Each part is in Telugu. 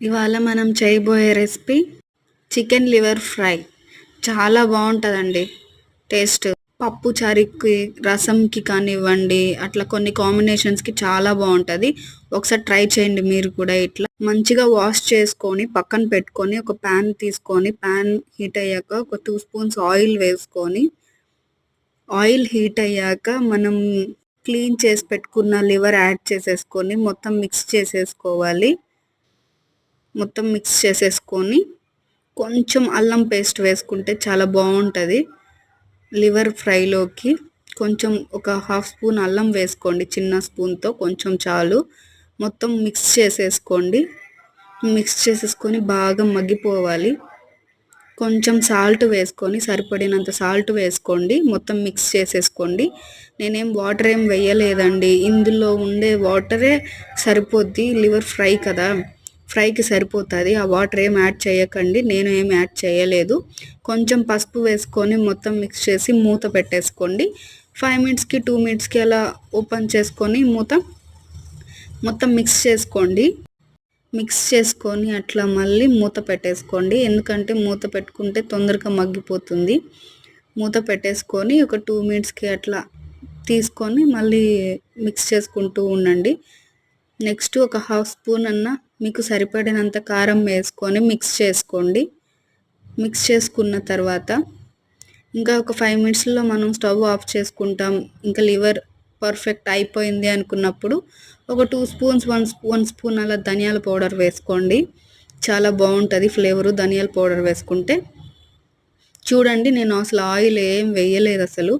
ఇవాళ మనం చేయబోయే రెసిపీ చికెన్ లివర్ ఫ్రై. చాలా బాగుంటుందండి టేస్ట్. పప్పు చారుకి, రసంకి కానివ్వండి, అట్లా కొన్ని కాంబినేషన్స్కి చాలా బాగుంటుంది. ఒకసారి ట్రై చేయండి మీరు కూడా. ఇట్లా మంచిగా వాష్ చేసుకొని పక్కన పెట్టుకొని ఒక ప్యాన్ తీసుకొని, ప్యాన్ హీట్ అయ్యాక ఒక 2 స్పూన్స్ ఆయిల్ వేసుకొని, ఆయిల్ హీట్ అయ్యాక మనం క్లీన్ చేసి పెట్టుకున్న లివర్ యాడ్ చేసేసుకొని మొత్తం మిక్స్ చేసేసుకోవాలి. మొత్తం మిక్స్ చేసేసుకొని కొంచెం అల్లం పేస్ట్ వేసుకుంటే చాలా బాగుంటుంది లివర్ ఫ్రైలోకి. కొంచెం ఒక 1/2 స్పూన్ అల్లం వేసుకోండి, చిన్న స్పూన్తో కొంచెం చాలు. మొత్తం మిక్స్ చేసేసుకోండి. మిక్స్ చేసేసుకొని బాగా మగ్గిపోవాలి. కొంచెం సాల్ట్ వేసుకొని, సరిపడినంత సాల్ట్ వేసుకోండి. మొత్తం మిక్స్ చేసేసుకోండి. నేనేం వాటర్ ఏం వేయలేదండి, ఇందులో ఉండే వాటరే సరిపోద్ది. లివర్ ఫ్రై కదా, ఫ్రైకి సరిపోతుంది. ఆ వాటర్ ఏం యాడ్ చేయకండి, నేను ఏం యాడ్ చేయలేదు. కొంచెం పసుపు వేసుకొని మొత్తం మిక్స్ చేసి మూత పెట్టేసుకోండి. 5 మినిట్స్కి 2 మినిట్స్కి అలా ఓపెన్ చేసుకొని మూత మొత్తం మిక్స్ చేసుకోండి. మిక్స్ చేసుకొని అట్లా మళ్ళీ మూత పెట్టేసుకోండి, ఎందుకంటే మూత పెట్టుకుంటే తొందరగా మగ్గిపోతుంది. మూత పెట్టేసుకొని ఒక 2 మినిట్స్కి అట్లా తీసుకొని మళ్ళీ మిక్స్ చేసుకుంటూ ఉండండి. నెక్స్ట్ ఒక 1/2 స్పూన్ అన్న మీకు సరిపడినంత కారం వేసుకొని మిక్స్ చేసుకోండి. మిక్స్ చేసుకున్న తర్వాత ఇంకా ఒక 5 మినిట్స్లో మనం స్టవ్ ఆఫ్ చేసుకుంటాం. ఇంకా లివర్ పర్ఫెక్ట్ అయిపోయింది అనుకున్నప్పుడు ఒక 2 స్పూన్స్ 1 స్పూన్ అలా ధనియాల పౌడర్ వేసుకోండి. చాలా బాగుంటుంది ఫ్లేవరు ధనియాల పౌడర్ వేసుకుంటే. చూడండి, నేను అసలు ఆయిల్ ఏం వేయలేదు, అసలు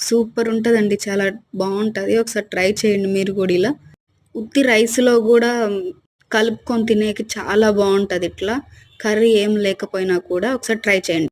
సూపర్ ఉంటుందండి, చాలా బాగుంటుంది. ఒకసారి ట్రై చేయండి మీరు కూడా. ఇలా ఉత్తి రైస్లో కూడా కలుపుకొని తినేకి చాలా బాగుంటుంది. ఇట్లా కర్రీ ఏం లేకపోయినా కూడా ఒకసారి ట్రై చేయండి.